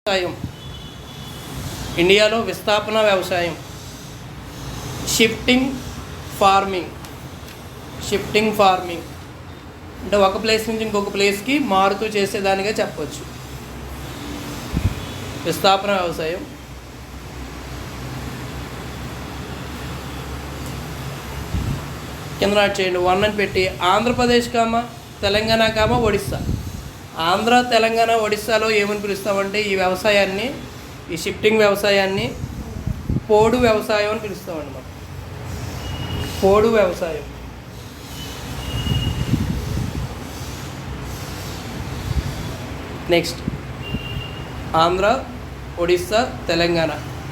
వ్యవసాయం ఇండియాలో విస్థాపన వ్యవసాయం షిఫ్టింగ్ ఫార్మింగ్ అంటే ఒక ప్లేస్ నుంచి ఇంకొక ప్లేస్కి మారుతూ చేసేదానిగా చెప్పవచ్చు. విస్థాపన వ్యవసాయం కింద నాట్ చేయండి 1 అని పెట్టి ఆంధ్రప్రదేశ్ తెలంగాణ ఒడిస్సా. ఆంధ్ర, తెలంగాణ, ఒడిస్సాలో ఏమని పిలుస్తామంటే ఈ వ్యవసాయాన్ని, ఈ షిఫ్టింగ్ వ్యవసాయాన్ని పోడు వ్యవసాయం అని పిలుస్తామండి. మనం పోడు వ్యవసాయం. నెక్స్ట్ ఆంధ్ర, ఒడిస్సా, తెలంగాణ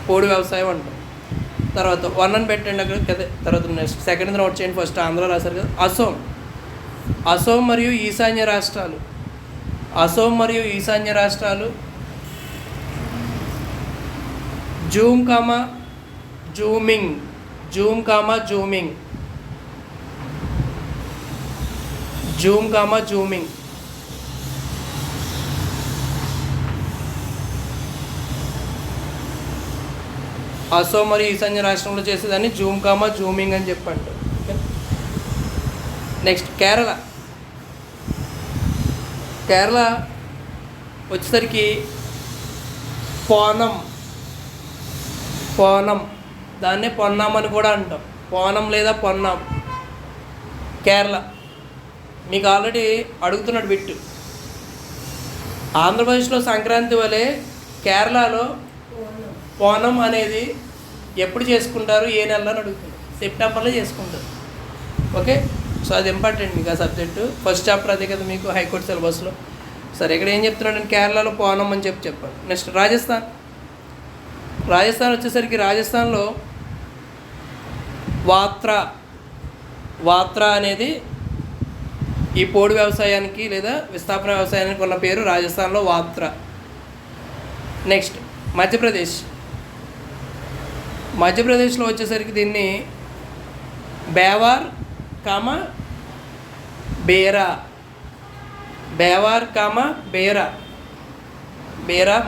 పోడు వ్యవసాయం అంటాం. తర్వాత 1 అని పెట్టండి అక్కడ కదా. తర్వాత నెక్స్ట్ సెకండ్ నోట్ చేయండి. ఫస్ట్ ఆంధ్ర రాశారు కదా. అసోం మరియు ఈశాన్య రాష్ట్రాలు జూమ్ జూమింగ్ అసోం మరియు ఈశాన్య రాష్ట్రంలో చేసేదాన్ని జూమింగ్ అని చెప్పండి. నెక్స్ట్ కేరళ వచ్చేసరికి పోనం, దాన్నే పొన్నాం అని కూడా అంటాం. పోనం లేదా పొన్నాం. కేరళ మీకు ఆల్రెడీ అడుగుతున్నాడు బిట్టు. ఆంధ్రప్రదేశ్లో సంక్రాంతి వలె కేరళలో పోనం అనేది ఎప్పుడు చేసుకుంటారు, ఏ నెలలో అని అడుగుతున్నారు. సెప్టెంబర్లో చేసుకుంటారు. ఓకే, సో అది ఇంపార్టెంట్ మీకు ఆ సబ్జెక్టు. ఫస్ట్ చాప్టర్ అదే కదా మీకు హైకోర్టు సిలబస్లో. సరే, ఇక్కడ ఏం చెప్తున్నాడు? కేరళలో పోనం అని చెప్పాను. నెక్స్ట్ రాజస్థాన్ వచ్చేసరికి రాజస్థాన్లో వాత్రా అనేది ఈ పోడు వ్యవసాయానికి లేదా విస్థాపన వ్యవసాయానికి ఉన్న పేరు. రాజస్థాన్లో వాత్రా. నెక్స్ట్ మధ్యప్రదేశ్లో వచ్చేసరికి దీన్ని బేవార్ బేరా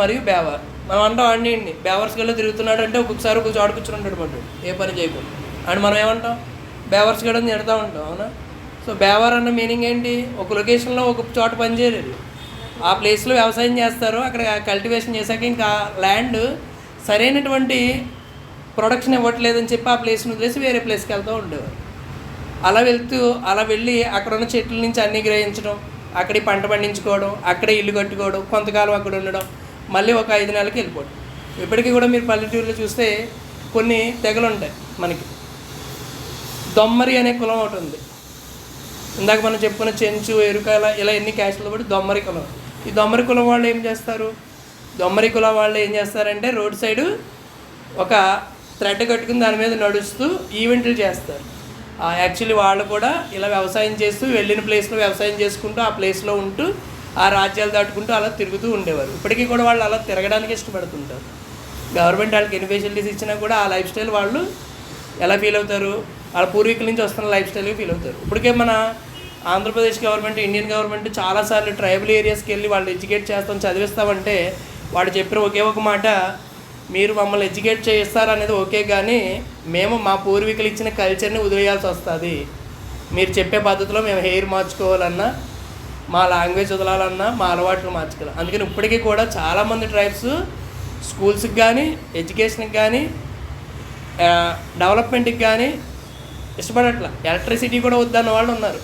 మరియు బేవార్. మనం అంటాం అండి బేవర్స్ గల్లో తిరుగుతున్నాడు అంటే ఒక్కొక్కసారి ఒక చోట కూర్చుంటాడు మాట, ఏ పని చేయకుండా. అండ్ మనం ఏమంటాం? బేవర్స్ గడని తిడతా ఉంటాం, అవునా? సో బేవార్ అన్న మీనింగ్ ఏంటి? ఒక లొకేషన్లో ఒక చోట పని చేయలేదు, ఆ ప్లేస్లో వ్యవసాయం చేస్తారు. అక్కడ కల్టివేషన్ చేశాక ఇంకా ల్యాండ్ సరైనటువంటి ప్రొడక్షన్ ఇవ్వట్లేదని చెప్పి ఆ ప్లేస్ని వదిలేసి వేరే ప్లేస్కి వెళ్తూ ఉండేవారు. అలా వెళ్ళి అక్కడ ఉన్న చెట్ల నుంచి అన్నీ గ్రహించడం, అక్కడి పంట పండించుకోవడం, అక్కడే ఇల్లు కట్టుకోవడం, కొంతకాలం అక్కడ ఉండడం, మళ్ళీ ఒక 5 నెలలకి వెళ్ళిపోవడం. ఇప్పటికీ కూడా మీరు పల్లెటూరులో చూస్తే కొన్ని తెగలు ఉంటాయి మనకి. దొమ్మరి అనే కులం ఒకటి ఉంది. ఇందాక మనం చెప్పుకున్న చెంచు, ఎరుక ఇలా ఎన్ని క్యాస్టులు బట్టి దొమ్మరి కులం. ఈ దొమ్మరి కులం వాళ్ళు ఏం చేస్తారంటే రోడ్ సైడు ఒక థ్రెడ్ కట్టుకుని దాని మీద నడుస్తూ ఈవెంట్లు చేస్తారు. యాక్చువల్లీ వాళ్ళు కూడా ఇలా వ్యవసాయం చేస్తూ వెళ్ళిన ప్లేస్లో వ్యవసాయం చేసుకుంటూ ఆ ప్లేస్లో ఉంటూ ఆ రాజ్యాలు దాటుకుంటూ అలా తిరుగుతూ ఉండేవారు. ఇప్పటికీ కూడా వాళ్ళు అలా తిరగడానికి ఇష్టపడుతుంటారు. గవర్నమెంట్ వాళ్ళకి ఎన్ని ఫెసిలిటీస్ ఇచ్చినా కూడా ఆ లైఫ్ స్టైల్ వాళ్ళు ఎలా ఫీల్ అవుతారు? వాళ్ళ పూర్వీకుల నుంచి వస్తున్న లైఫ్ స్టైల్గా ఫీల్ అవుతారు. ఇప్పటికే మన ఆంధ్రప్రదేశ్ గవర్నమెంట్, ఇండియన్ గవర్నమెంట్ చాలాసార్లు ట్రైబల్ ఏరియాస్కి వెళ్ళి వాళ్ళు ఎడ్యుకేట్ చేస్తాం, చదివిస్తామంటే వాళ్ళు చెప్పిన ఒకే ఒక మాట, మీరు మమ్మల్ని ఎడ్యుకేట్ చేస్తారనేది ఓకే, కానీ మేము మా పూర్వీకులు ఇచ్చిన కల్చర్ని వదిలేయాల్సి వస్తుంది. మీరు చెప్పే పద్ధతిలో మేము హెయిర్ మార్చుకోవాలన్నా, మా లాంగ్వేజ్ వదలాలన్నా, మా అలవాట్లు మార్చుకోవాలి. అందుకని ఇప్పటికీ కూడా చాలామంది ట్రైబ్స్ స్కూల్స్కి కానీ, ఎడ్యుకేషన్కి కానీ, డెవలప్మెంట్కి కానీ ఇష్టపడట్ల. ఎలక్ట్రిసిటీ కూడా వద్దన్న వాళ్ళు ఉన్నారు.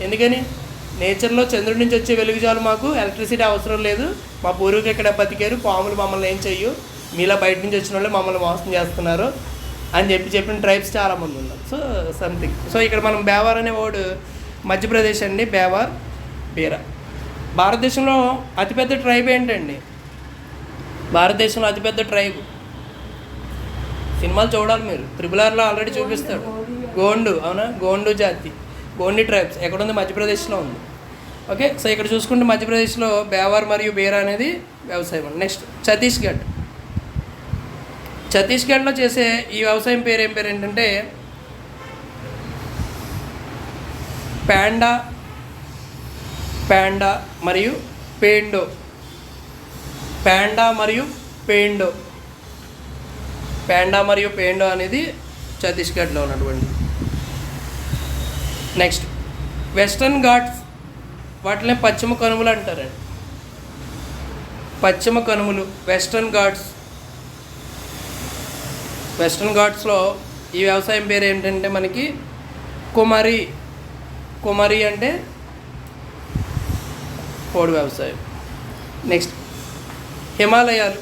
ఎందుకని? నేచర్లో చంద్రుడి నుంచి వచ్చే వెలుగు చాలు, మాకు ఎలక్ట్రిసిటీ అవసరం లేదు, మా పూర్వీకులు ఇక్కడ బతికారు, పాములు మమ్మల్ని ఏం చెయ్యు, మీలా బయట నుంచి వచ్చిన వాళ్ళు మమ్మల్ని మోసం చేస్తున్నారు అని చెప్పిన ట్రైబ్స్ చాలామంది ఉన్నారు. So something. సో ఇక్కడ మనం బేవార్ అనే వర్డ్ మధ్యప్రదేశ్ అండి, బేవార్, బేరా. భారతదేశంలో అతిపెద్ద ట్రైబ్ ఏంటండి? భారతదేశంలో అతిపెద్ద ట్రైబ్, సినిమాలు చూడాలి మీరు, RRRలో ఆల్రెడీ చూపిస్తాడు, గోండు. అవునా? గోండు జాతి, గోండి ట్రైబ్స్ ఎక్కడుంది? మధ్యప్రదేశ్లో ఉంది. ఓకే, సో ఇక్కడ చూసుకుంటే మధ్యప్రదేశ్లో బేవార్ మరియు బేరా అనేది వ్యవసాయం. నెక్స్ట్ ఛత్తీస్గఢ్లో చేసే ఈ వ్యవసాయం పేరు ఏంటంటే ప్యాండా మరియు పేండో. ప్యాండా మరియు పేండో. ప్యాండా మరియు పేండో అనేది ఛత్తీస్గఢ్లో ఉన్నటువంటి. నెక్స్ట్ వెస్ట్రన్ ఘాట్స్, వాటిని పశ్చిమ కనుమలు అంటారండి. పశ్చిమ కనుమలు వెస్ట్రన్ ఘాట్స్. వెస్ట్రన్ ఘాట్స్లో ఈ వ్యవసాయం పేరు ఏంటంటే మనకి కుమరి. కుమరి అంటే పోడు వ్యవసాయం. నెక్స్ట్ హిమాలయాలు.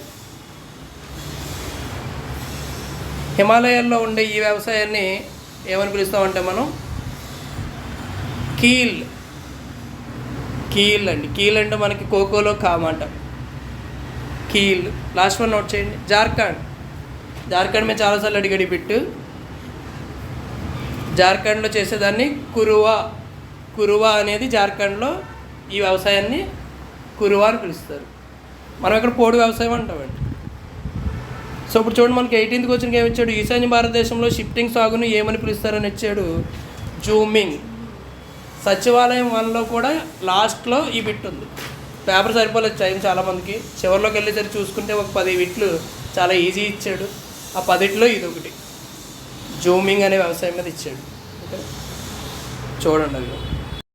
హిమాలయాల్లో ఉండే ఈ వ్యవసాయాన్ని ఏమని పిలుస్తామంటే మనం కీల్. కీల్ అండి. కీల్ అంటే మనకి కోకోలో కామాట కీల్. లాస్ట్ వన్ నోట్ చేయండి. జార్ఖండ్. జార్ఖండ్ మీద చాలాసార్లు అడిగడి బిట్టు. జార్ఖండ్లో చేసేదాన్ని కురువా. కురువా అనేది జార్ఖండ్లో ఈ వ్యవసాయాన్ని కురువా అని పిలుస్తారు. మనం ఇక్కడ పోడు వ్యవసాయం అంటామండి. సో ఇప్పుడు చూడండి, మనకి 18th క్వశ్చన్కి ఏమి ఇచ్చాడు? ఈశాన్య భారతదేశంలో షిఫ్టింగ్ సాగును ఏమని పిలుస్తారని ఇచ్చాడు? జూమింగ్. సచివాలయం 1లో కూడా లాస్ట్లో ఈ బిట్ ఉంది. పేపర్ సరిపోలేదు టైం చాలామందికి. చివరిలోకి వెళ్ళేసరికి చూసుకుంటే ఒక 10 బిట్లు చాలా ఈజీ ఇచ్చాడు. ఆ 10లో ఇది ఒకటి జూమింగ్ అనే వ్యవసాయం మీద ఇచ్చాడు. ఓకే, చూడండి అది.